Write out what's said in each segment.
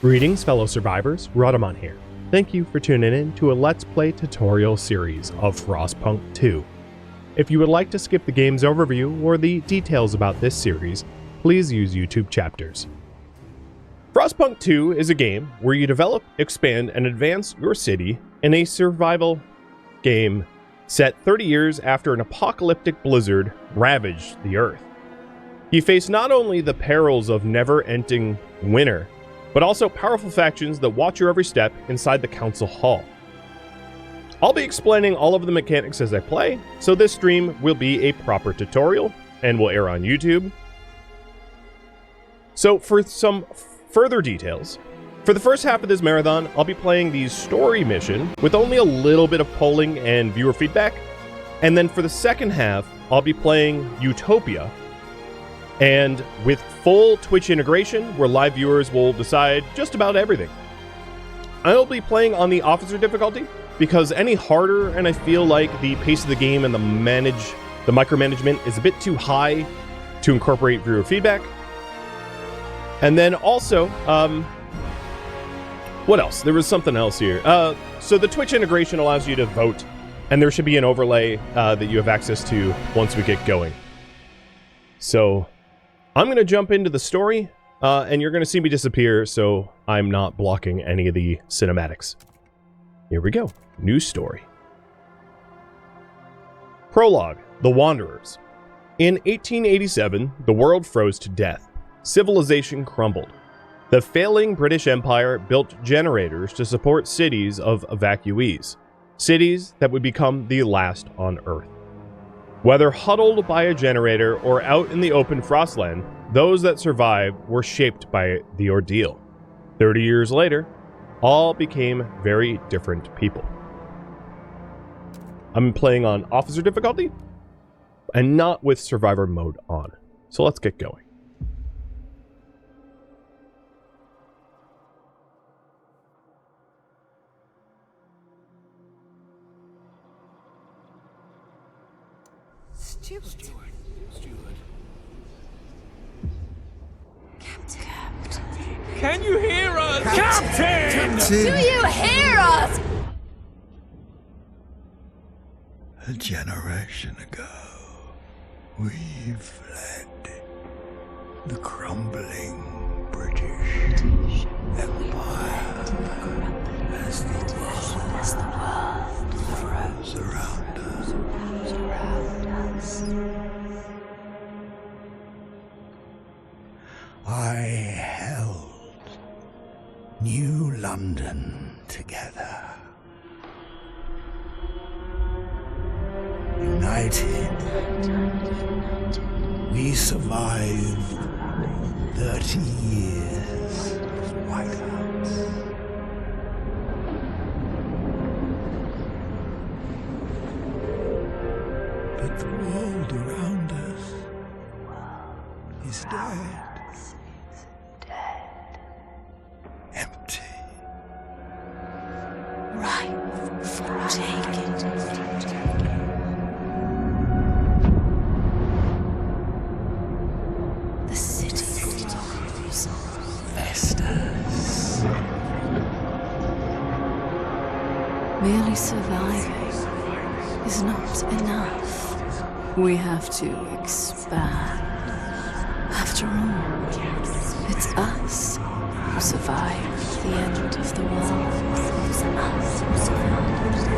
Greetings, fellow survivors, Rhadamant here. Thank you for tuning in to a Let's Play tutorial series of Frostpunk 2. If you would like to skip the game's overview or the details about this series, please use YouTube chapters. Frostpunk 2 is a game where you develop, expand, and advance your city in a survival game set 30 years after an apocalyptic blizzard ravaged the Earth. You face not only the perils of never-ending winter, but also powerful factions that watch your every step inside the council hall. I'll be explaining all of the mechanics as I play, so this stream will be a proper tutorial and will air on YouTube. So for some further details, for the first half of this marathon, I'll be playing the story mission with only a little bit of polling and viewer feedback, and then for the second half, I'll be playing Utopia, and with full Twitch integration, where live viewers will decide just about everything. I'll be playing on the officer difficulty, because any harder, and I feel like the pace of the game and the micromanagement is a bit too high to incorporate viewer feedback. And then also, what else? There was something else here. So the Twitch integration allows you to vote, and there should be an overlay that you have access to once we get going. So I'm going to jump into the story, and you're going to see me disappear, so I'm not blocking any of the cinematics. Here we go. New story. Prologue, The Wanderers. In 1887, the world froze to death. Civilization crumbled. The failing British Empire built generators to support cities of evacuees, cities that would become the last on Earth. Whether huddled by a generator or out in the open frostland, those that survived were shaped by the ordeal. 30 years later, all became very different people. I'm playing on officer difficulty and not with survivor mode on. So let's get going. Steward. Captain. Can you hear us? Captain! Do you hear us? A generation ago, we fled the crumbling British Empire as the world froze around us. I held New London together. United, we survived 30 years of whiteouts. But the world around us is dead. Empty. Ripe for taking. The city grows. Vestas. Merely surviving is not enough. We have to expand. After all, it's us who survived the end of the world. It's us who survived.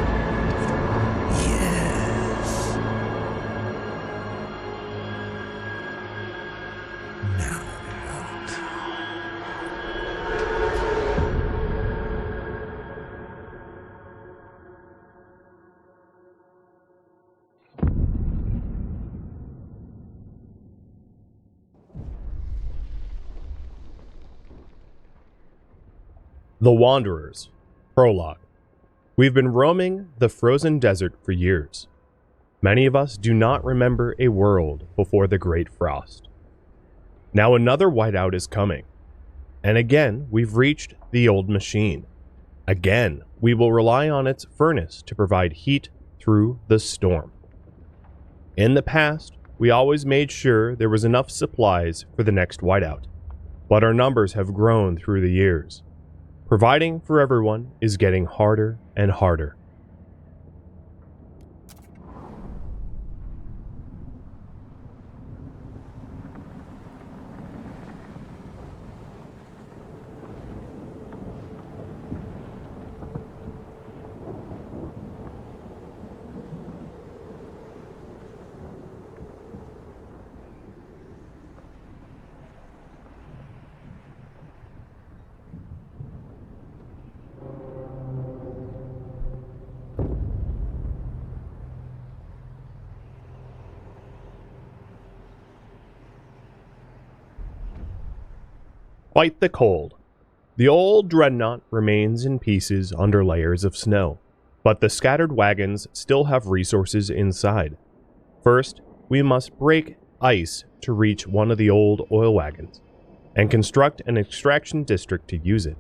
Yes. Now what? The Wanderers. Prologue. We've been roaming the frozen desert for years. Many of us do not remember a world before the Great Frost. Now another whiteout is coming. And again, we've reached the old machine. Again, we will rely on its furnace to provide heat through the storm. In the past, we always made sure there was enough supplies for the next whiteout, but our numbers have grown through the years. Providing for everyone is getting harder and harder. Fight the cold. The old dreadnought remains in pieces under layers of snow, but the scattered wagons still have resources inside. First, we must break ice to reach one of the old oil wagons, and construct an extraction district to use it.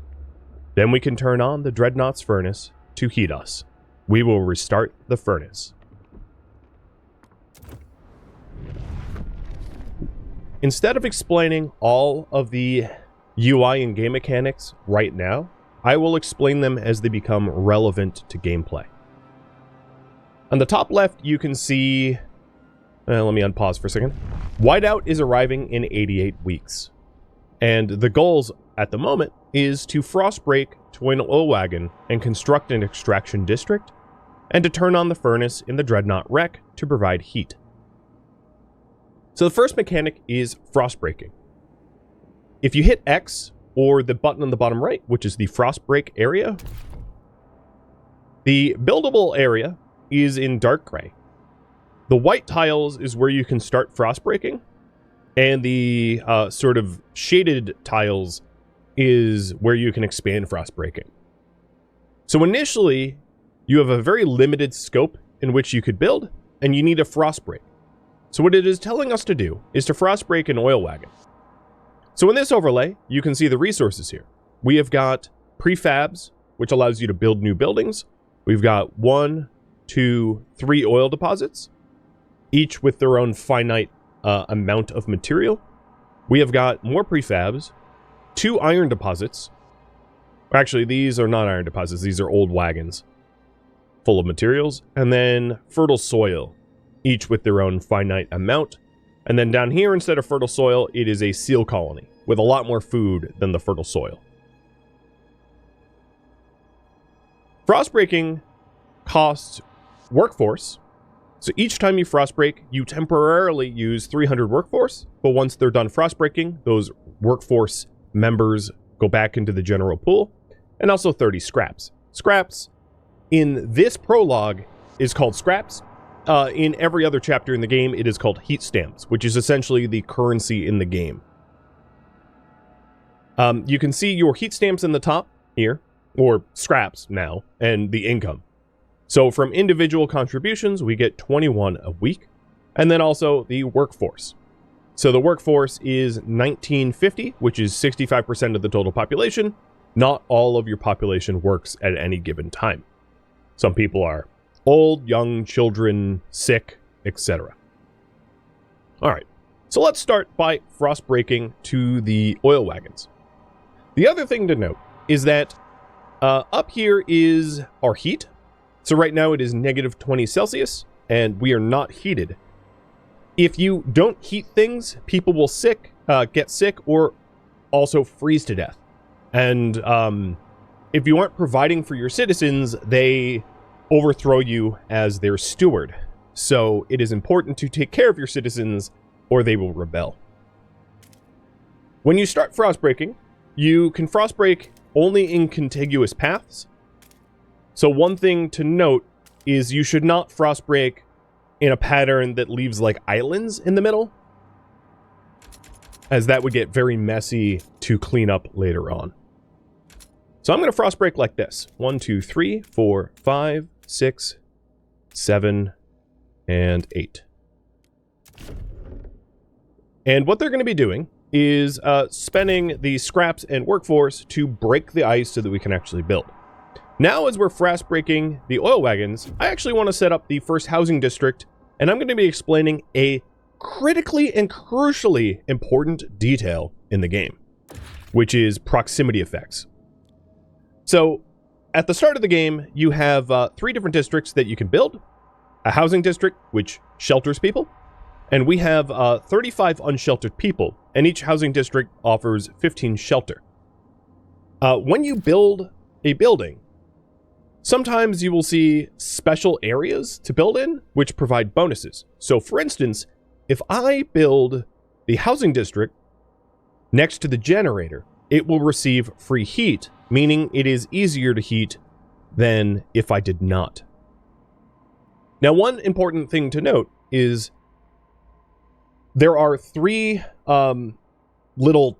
Then we can turn on the dreadnought's furnace to heat us. We will restart the furnace. Instead of explaining all of the UI and game mechanics right now, I will explain them as they become relevant to gameplay. On the top left, you can see, let me unpause for a second. Whiteout is arriving in 88 weeks. And the goals at the moment is to frostbreak to an oil wagon and construct an extraction district, and to turn on the furnace in the dreadnought wreck to provide heat. So the first mechanic is frostbreaking. If you hit X, or the button on the bottom right, which is the frostbreak area, the buildable area is in dark gray. The white tiles is where you can start frostbreaking, and the sort of shaded tiles is where you can expand frostbreaking. So initially, you have a very limited scope in which you could build, and you need a frostbreak. So what it is telling us to do is to frostbreak an oil wagon. So in this overlay, you can see the resources here. We have got prefabs, which allows you to build new buildings. We've got 1, 2, 3 oil deposits, each with their own finite amount of material. We have got more prefabs, 2 iron deposits. Actually, these are not iron deposits. These are old wagons full of materials. And then fertile soil, each with their own finite amount. And then down here, instead of fertile soil, it is a seal colony with a lot more food than the fertile soil. Frostbreaking costs workforce. So each time you frostbreak, you temporarily use 300 workforce, but once they're done frostbreaking, those workforce members go back into the general pool, and also 30 scraps. Scraps in this prologue is called scraps. In every other chapter in the game, it is called heat stamps, which is essentially the currency in the game. You can see your heat stamps in the top here, or scraps now, and the income. So from individual contributions, we get 21 a week, and then also the workforce. So the workforce is 1950, which is 65% of the total population. Not all of your population works at any given time. Some people are old, young, children, sick, etc. All right, so let's start by frostbreaking to the oil wagons. The other thing to note is that up here is our heat. So right now it is negative 20 Celsius, and we are not heated. If you don't heat things, people will get sick, or also freeze to death. And if you aren't providing for your citizens, they overthrow you as their steward. So it is important to take care of your citizens, or they will rebel. When you start frostbreaking, you can frostbreak only in contiguous paths. So one thing to note is you should not frostbreak in a pattern that leaves like islands in the middle, as that would get very messy to clean up later on. So I'm going to frostbreak like this. 1, 2, 3, 4, 5, 6, 7, and 8. And what they're going to be doing is spending the scraps and workforce to break the ice so that we can actually build. Now, as we're frostbreaking the oil wagons, I actually want to set up the first housing district, and I'm going to be explaining a critically and crucially important detail in the game, which is proximity effects. So at the start of the game, you have 3 different districts that you can build. A housing district, which shelters people. And we have 35 unsheltered people, and each housing district offers 15 shelter. When you build a building, sometimes you will see special areas to build in, which provide bonuses. So for instance, if I build the housing district next to the generator, it will receive free heat, meaning it is easier to heat than if I did not. Now, one important thing to note is there are 3 little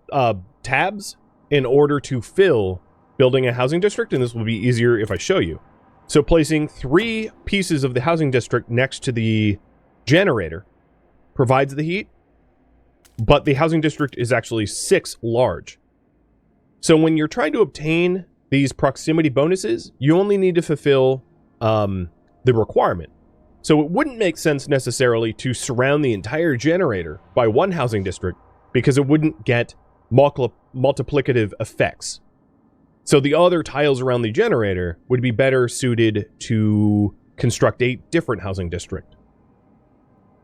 tabs in order to fill building a housing district, and this will be easier if I show you. So placing 3 pieces of the housing district next to the generator provides the heat, but the housing district is actually 6 large. So when you're trying to obtain these proximity bonuses, you only need to fulfill the requirement. So it wouldn't make sense necessarily to surround the entire generator by one housing district because it wouldn't get multiplicative effects. So the other tiles around the generator would be better suited to construct a different housing district.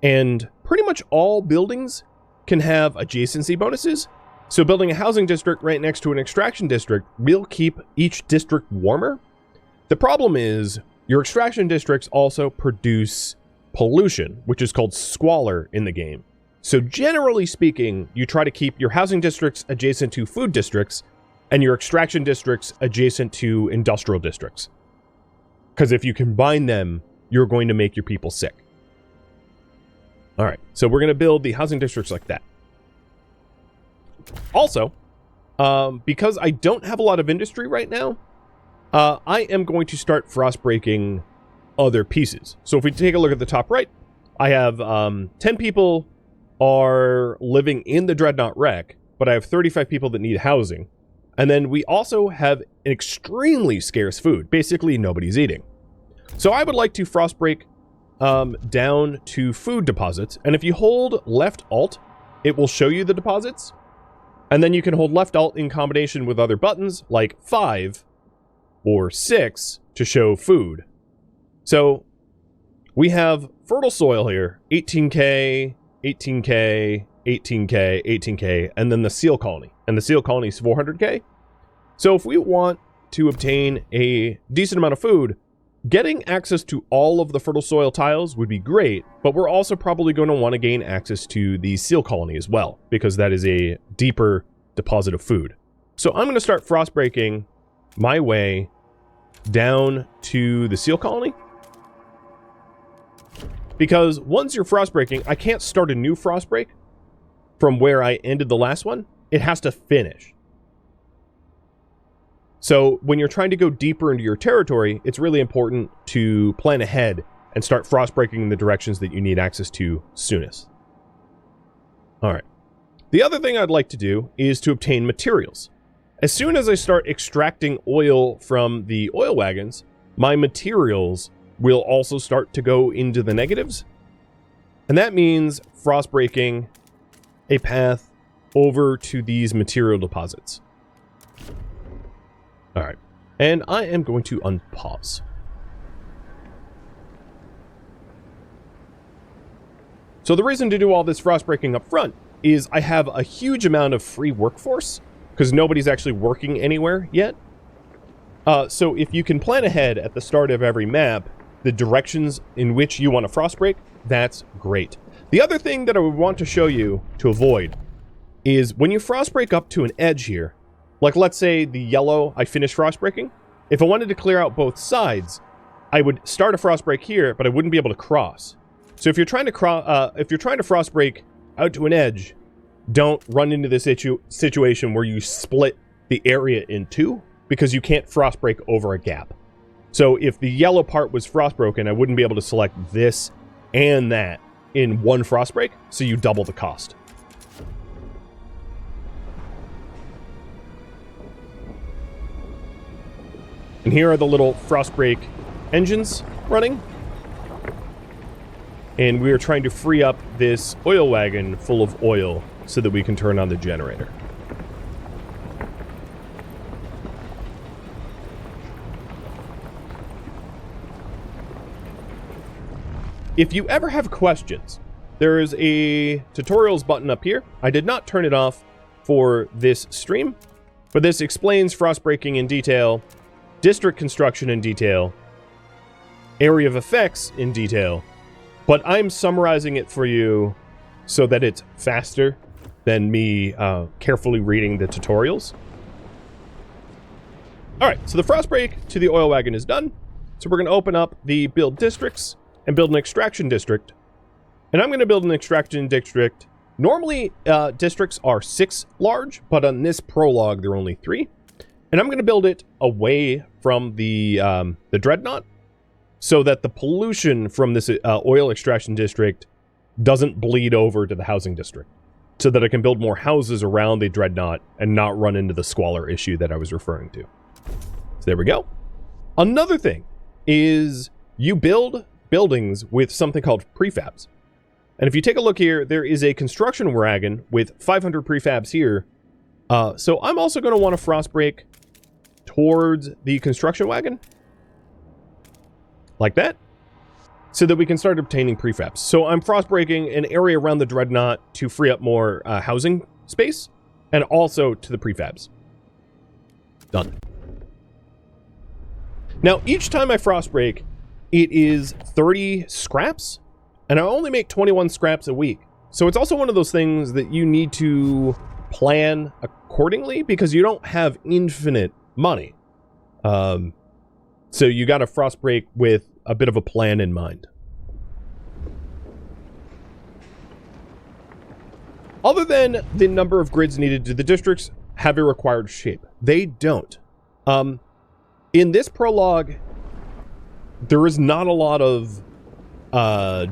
And pretty much all buildings can have adjacency bonuses. So building a housing district right next to an extraction district will keep each district warmer. The problem is your extraction districts also produce pollution, which is called squalor in the game. So generally speaking, you try to keep your housing districts adjacent to food districts and your extraction districts adjacent to industrial districts. Because if you combine them, you're going to make your people sick. All right, so we're going to build the housing districts like that. Also, because I don't have a lot of industry right now, I am going to start frostbreaking other pieces. So if we take a look at the top right, I have 10 people are living in the Dreadnought wreck, but I have 35 people that need housing. And then we also have an extremely scarce food. Basically, nobody's eating. So I would like to frostbreak down to food deposits. And if you hold left alt, it will show you the deposits. And then you can hold left alt in combination with other buttons like 5 or 6 to show food. So we have fertile soil here, 18k, 18k, 18k, 18k, and then the seal colony. And the seal colony is 400k. So if we want to obtain a decent amount of food, getting access to all of the fertile soil tiles would be great, but we're also probably going to want to gain access to the seal colony as well, because that is a deeper deposit of food. So I'm going to start frostbreaking my way down to the seal colony. Because once you're frostbreaking, I can't start a new frostbreak from where I ended the last one. It has to finish. So when you're trying to go deeper into your territory, it's really important to plan ahead and start frostbreaking in the directions that you need access to soonest. All right. The other thing I'd like to do is to obtain materials. As soon as I start extracting oil from the oil wagons, my materials will also start to go into the negatives. And that means frostbreaking a path over to these material deposits. All right. And I am going to unpause. So the reason to do all this frostbreaking up front is I have a huge amount of free workforce because nobody's actually working anywhere yet. So if you can plan ahead at the start of every map the directions in which you want to frostbreak, that's great. The other thing that I would want to show you to avoid is when you frostbreak up to an edge here, like let's say the yellow I finished frostbreaking, if I wanted to clear out both sides, I would start a frostbreak here, but I wouldn't be able to cross. So if you're trying to frostbreak out to an edge, don't run into this situation where you split the area in two because you can't frostbreak over a gap. So if the yellow part was frostbroken, I wouldn't be able to select this and that in one frostbreak, so you double the cost. And here are the little frostbreak engines running. And we are trying to free up this oil wagon full of oil so that we can turn on the generator. if you ever have questions, there is a tutorials button up here. I did not turn it off for this stream, but this explains frostbreaking in detail, district construction in detail, area of effects in detail, but I'm summarizing it for you so that it's faster than me carefully reading the tutorials. Alright, so the frostbreak to the oil wagon is done. So we're going to open up the build districts and build an extraction district. And I'm going to build an extraction district. Normally, districts are 6 large, but on this prologue, they're only 3. And I'm going to build it away from the Dreadnought so that the pollution from this oil extraction district doesn't bleed over to the housing district. So that I can build more houses around the Dreadnought and not run into the squalor issue that I was referring to. So there we go. Another thing is you build buildings with something called prefabs. And if you take a look here, there is a construction wagon with 500 prefabs here. So I'm also going to want to frostbreak towards the construction wagon. Like that. So that we can start obtaining prefabs. So I'm frostbreaking an area around the Dreadnought to free up more housing space. And also to the prefabs. Done. Now, each time I frostbreak, it is 30 scraps. And I only make 21 scraps a week. So it's also one of those things that you need to plan accordingly because you don't have infinite money. So you got to frostbreak with a bit of a plan in mind. Other than the number of grids needed, do the districts have a required shape? They don't. In this prologue, there is not a lot of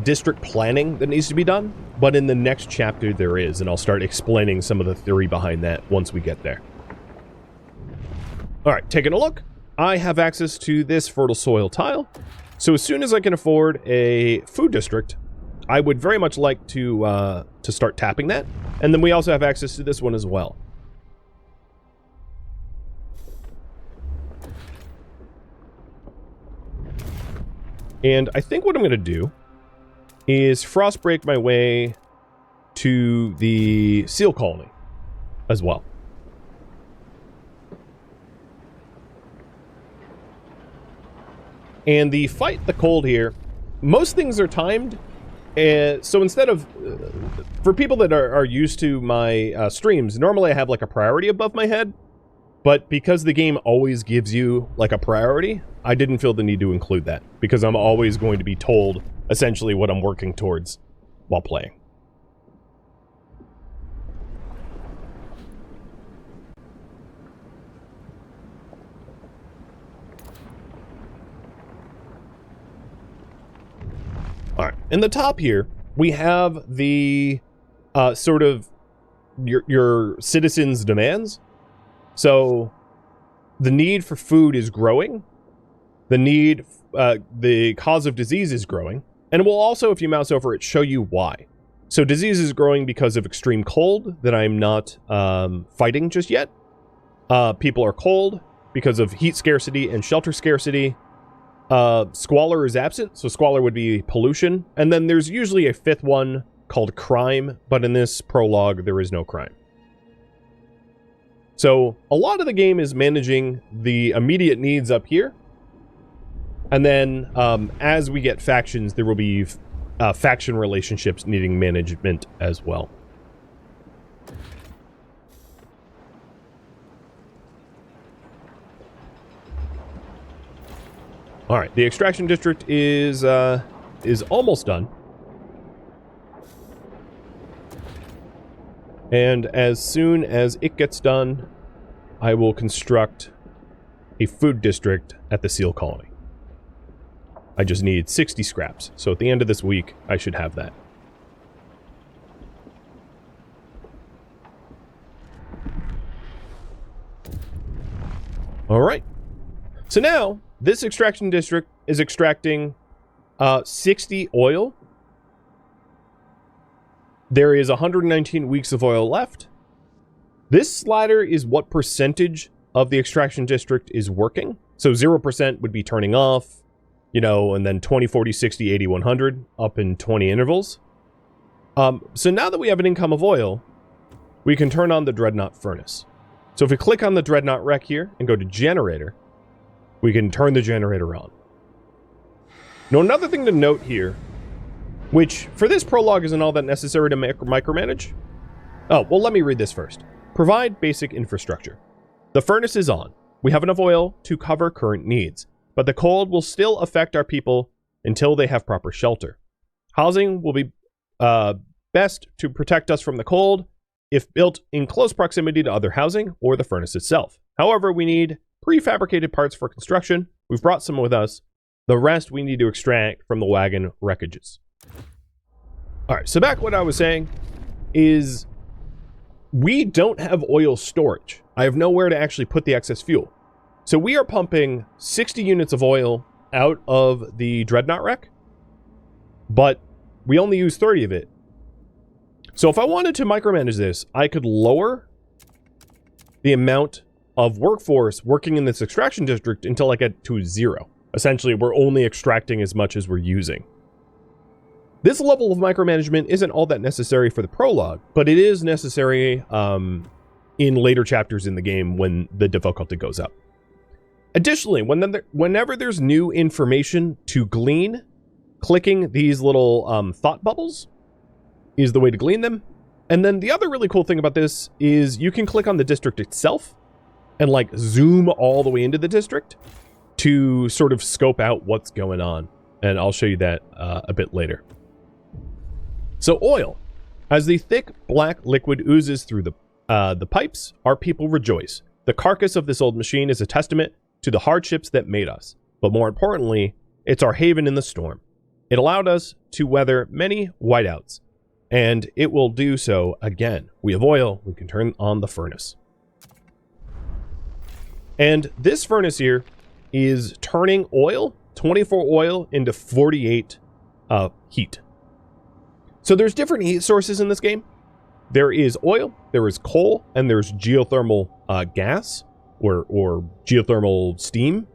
district planning that needs to be done, but in the next chapter there is, and I'll start explaining some of the theory behind that once we get there. Alright, taking a look. I have access to this fertile soil tile, so as soon as I can afford a food district, I would very much like to start tapping that, and then we also have access to this one as well. And I think what I'm going to do is frostbreak my way to the seal colony as well. And the fight the cold here, most things are timed. So instead of, for people that are used to my streams, normally I have like a priority above my head. But because the game always gives you like a priority, I didn't feel the need to include that because I'm always going to be told essentially what I'm working towards while playing. All right, in the top here, we have the sort of your citizens' demands. So the need for food is growing. The cause of disease is growing. And it will also, if you mouse over it, show you why. So disease is growing because of extreme cold that I'm not fighting just yet. People are cold because of heat scarcity and shelter scarcity. Squalor is absent, so squalor would be pollution. And then there's usually a fifth one called crime, but in this prologue, there is no crime. So a lot of the game is managing the immediate needs up here. And then as we get factions, there will be faction relationships needing management as well. All right, the extraction district is almost done. And as soon as it gets done, I will construct a food district at the seal colony. I just need 60 scraps, so at the end of this week, I should have that. All right. So now, this extraction district is extracting 60 oil. There is 119 weeks of oil left. This slider is what percentage of the extraction district is working. So 0% would be turning off. you know, and then 20, 40, 60, 80, 100 up in 20 intervals. So now that we have an income of oil, we can turn on the Dreadnought furnace. So if we click on the Dreadnought wreck here and go to generator, we can turn the generator on. Now, another thing to note here, which for this prologue isn't all that necessary to micromanage. Oh, well, let me read this first. Provide basic infrastructure. The furnace is on. We have enough oil to cover current needs, but the cold will still affect our people until they have proper shelter. Housing will be best to protect us from the cold if built in close proximity to other housing or the furnace itself. However, we need prefabricated parts for construction. We've brought some with us. The rest we need to extract from the wagon wreckages. All right, so back what I was saying is we don't have oil storage. I have nowhere to actually put the excess fuel. So we are pumping 60 units of oil out of the Dreadnought wreck, but we only use 30 of it. So if I wanted to micromanage this, I could lower the amount of workforce working in this extraction district until I get to 0. Essentially, we're only extracting as much as we're using. This level of micromanagement isn't all that necessary for the prologue, but it is necessary in later chapters in the game when the difficulty goes up. Additionally, whenever there's new information to glean, clicking these little thought bubbles is the way to glean them. And then the other really cool thing about this is you can click on the district itself and like zoom all the way into the district to sort of scope out what's going on. And I'll show you that a bit later. So oil. As the thick black liquid oozes through the pipes, our people rejoice. The carcass of this old machine is a testament to the hardships that made us. But more importantly, it's our haven in the storm. It allowed us to weather many whiteouts, and it will do so again. We have oil, we can turn on the furnace. And this furnace here is turning oil, 24 oil, into 48 heat. So there's different heat sources in this game. There is oil, there is coal, and there's geothermal gas or geothermal steam,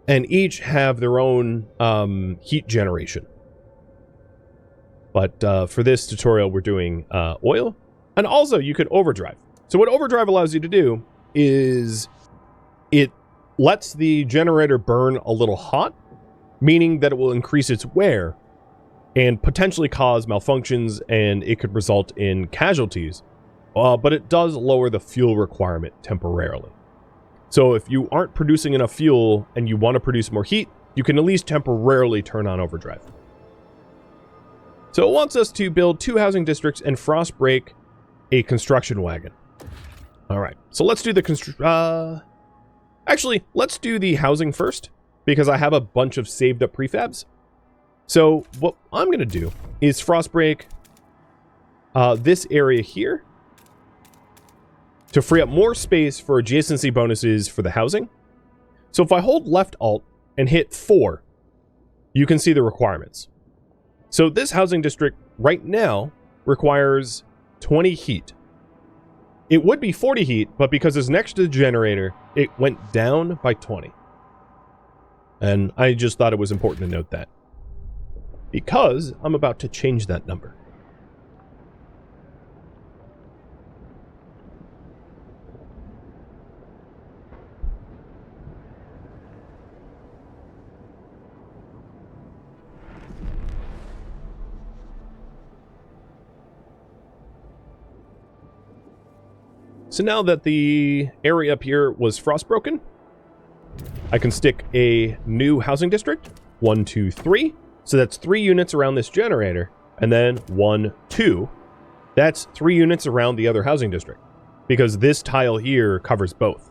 and each have their own heat generation. But for this tutorial, we're doing oil, and also you could overdrive. So what overdrive allows you to do is it lets the generator burn a little hot, meaning that it will increase its wear and potentially cause malfunctions, and it could result in casualties. But it does lower the fuel requirement temporarily. So if you aren't producing enough fuel and you want to produce more heat, you can at least temporarily turn on overdrive. So it wants us to build 2 housing districts and frost break a construction wagon. All right, so let's do the actually, let's do the housing first, because I have a bunch of saved up prefabs. So what I'm going to do is frost break this area here to free up more space for adjacency bonuses for the housing. So if I hold left alt and hit 4, you can see the requirements. So this housing district right now requires 20 heat. It would be 40 heat, but because it's next to the generator, it went down by 20. And I just thought it was important to note that, because I'm about to change that number. So now that the area up here was frostbroken, I can stick a new housing district. 1, 2, 3. So that's 3 units around this generator. And then 1, 2. That's 3 units around the other housing district, because this tile here covers both.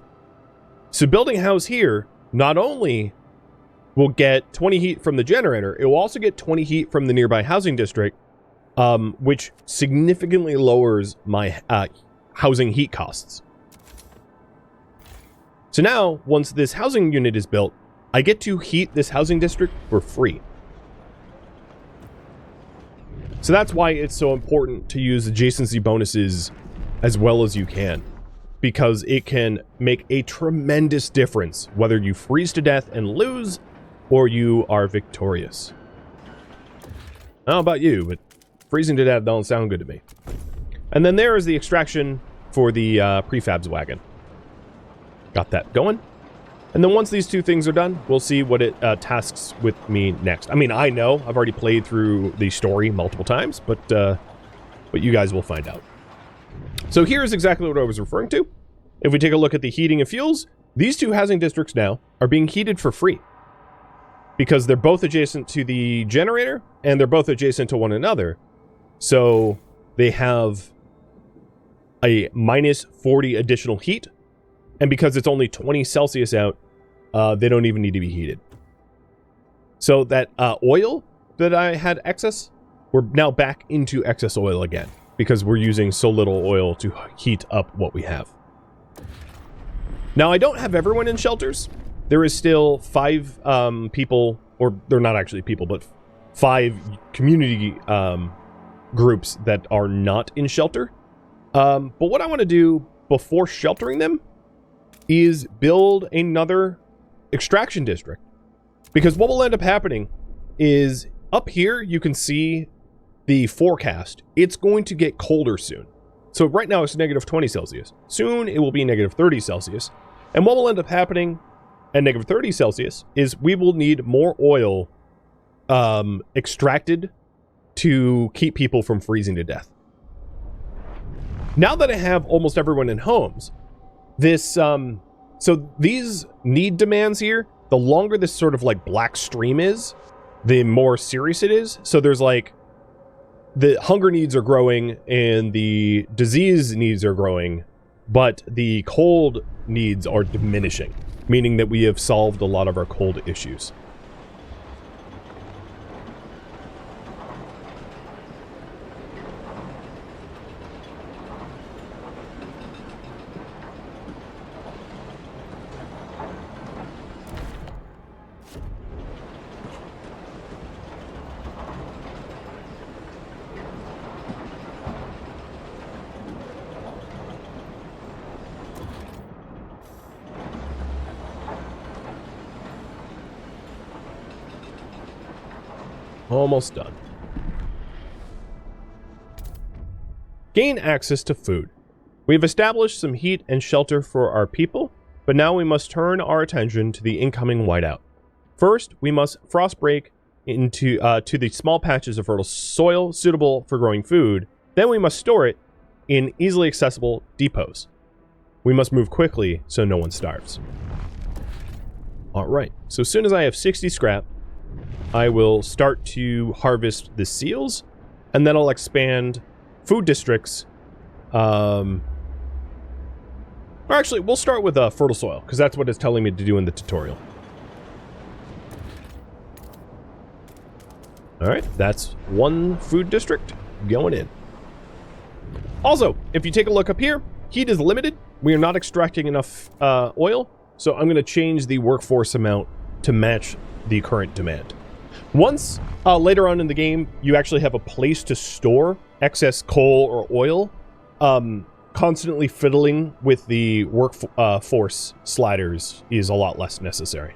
So building a house here not only will get 20 heat from the generator, it will also get 20 heat from the nearby housing district, which significantly lowers my housing heat costs. So now, once this housing unit is built, I get to heat this housing district for free. So that's why it's so important to use adjacency bonuses as well as you can, because it can make a tremendous difference whether you freeze to death and lose, or you are victorious. I don't know about you, but freezing to death don't sound good to me. And then there is the extraction for the prefabs wagon. Got that going. And then once these two things are done, we'll see what it tasks with me next. I mean, I know I've already played through the story multiple times, but you guys will find out. So here's exactly what I was referring to. If we take a look at the heating and fuels, these two housing districts now are being heated for free because they're both adjacent to the generator and they're both adjacent to one another. So they have a minus 40 additional heat. And because it's only 20 Celsius out, they don't even need to be heated. So that oil that I had excess, we're now back into excess oil again because we're using so little oil to heat up what we have. Now, I don't have everyone in shelters. There is still 5 people, or they're not actually people, but 5 community groups that are not in shelter. But what I want to do before sheltering them is build another extraction district. Because what will end up happening is up here you can see the forecast. It's going to get colder soon. So right now it's negative 20 Celsius. Soon it will be negative 30 Celsius. And what will end up happening at negative 30 Celsius is we will need more oil extracted to keep people from freezing to death. Now that I have almost everyone in homes, this, so these need demands here, the longer this sort of like black stream is, the more serious it is. So there's like, the hunger needs are growing and the disease needs are growing, but the cold needs are diminishing, meaning that we have solved a lot of our cold issues. Almost done. Gain access to food. We have established some heat and shelter for our people, but now we must turn our attention to the incoming whiteout. First, we must frost break into to the small patches of fertile soil suitable for growing food. Then we must store it in easily accessible depots. We must move quickly so no one starves. Alright, so as soon as I have 60 scrap, I will start to harvest the seals, and then I'll expand food districts. Or actually, we'll start with fertile soil, because that's what it's telling me to do in the tutorial. Alright, that's one food district going in. Also, if you take a look up here, heat is limited. We are not extracting enough oil, so I'm going to change the workforce amount to match the current demand. Once later on in the game, you actually have a place to store excess coal or oil, constantly fiddling with the workforce sliders is a lot less necessary.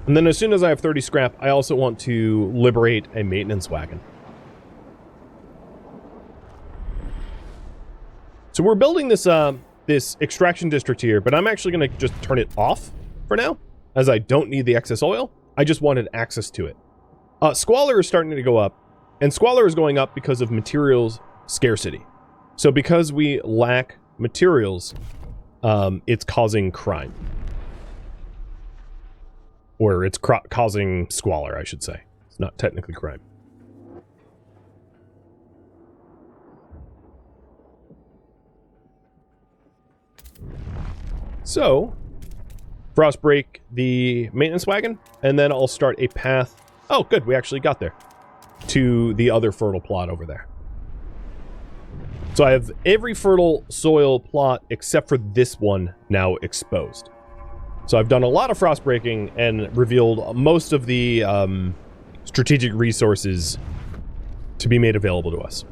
And then as soon as I have 30 scrap, I also want to liberate a maintenance wagon. So we're building this this extraction district here, but I'm actually going to just turn it off for now, as I don't need the excess oil. I just wanted access to it. Squalor is starting to go up, and squalor is going up because of materials scarcity. So because we lack materials, it's causing crime. Or it's causing squalor, I should say. It's not technically crime. So, frost break the maintenance wagon, and then I'll start a path. Oh, good, we actually got there. To the other fertile plot over there. So I have every fertile soil plot except for this one now exposed. So I've done a lot of frost breaking and revealed most of the strategic resources to be made available to us.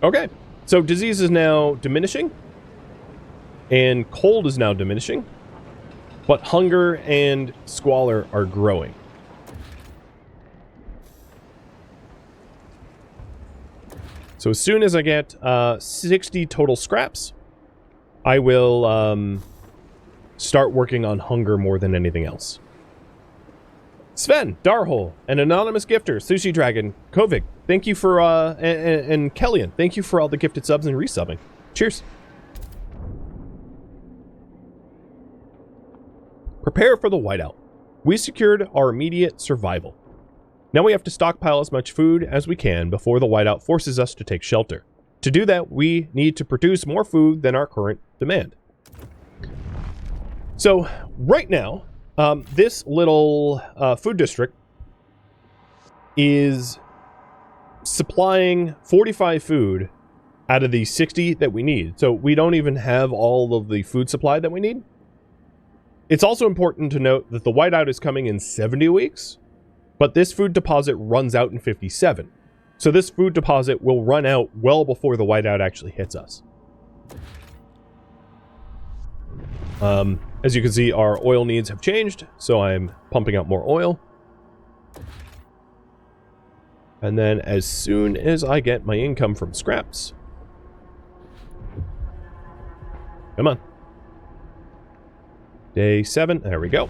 Okay, So disease is now diminishing, and cold is now diminishing, but hunger and squalor are growing. So as soon as I get 60 total scraps, I will start working on hunger more than anything else. Sven, Darhole, an anonymous gifter, Sushi Dragon, Kovic, thank you for, and Kellyan, thank you for all the gifted subs and resubbing. Cheers. Prepare for the whiteout. We secured our immediate survival. Now we have to stockpile as much food as we can before the whiteout forces us to take shelter. To do that, we need to produce more food than our current demand. So, right now, this little food district is supplying 45 food out of the 60 that we need. So we don't even have all of the food supply that we need. It's also important to note that the whiteout is coming in 70 weeks, but this food deposit runs out in 57. So this food deposit will run out well before the whiteout actually hits us. As you can see, our oil needs have changed, so I'm pumping out more oil. And then as soon as I get my income from scraps... Come on. Day 7, there we go.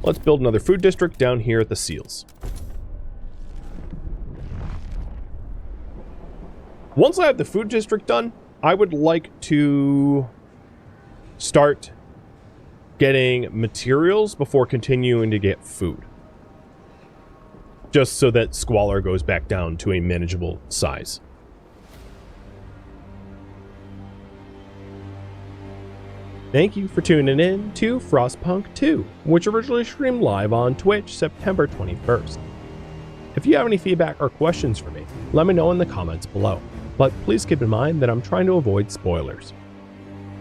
Let's build another food district down here at the seals. Once I have the food district done, I would like to start getting materials before continuing to get food. Just so that squalor goes back down to a manageable size. Thank you for tuning in to Frostpunk 2, which originally streamed live on Twitch September 21st. If you have any feedback or questions for me, let me know in the comments below, but please keep in mind that I'm trying to avoid spoilers.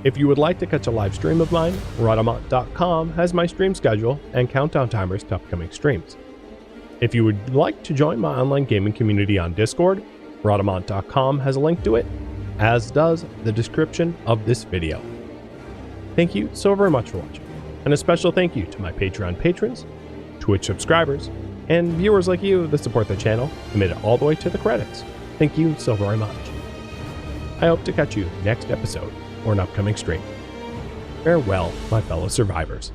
If you would like to catch a live stream of mine, Rhadamant.com has my stream schedule and countdown timers to upcoming streams. If you would like to join my online gaming community on Discord, Rhadamant.com has a link to it, as does the description of this video. Thank you so very much for watching, and a special thank you to my Patreon patrons, Twitch subscribers, and viewers like you that support the channel and made it all the way to the credits. Thank you so very much. I hope to catch you next episode or an upcoming stream. Farewell, my fellow survivors.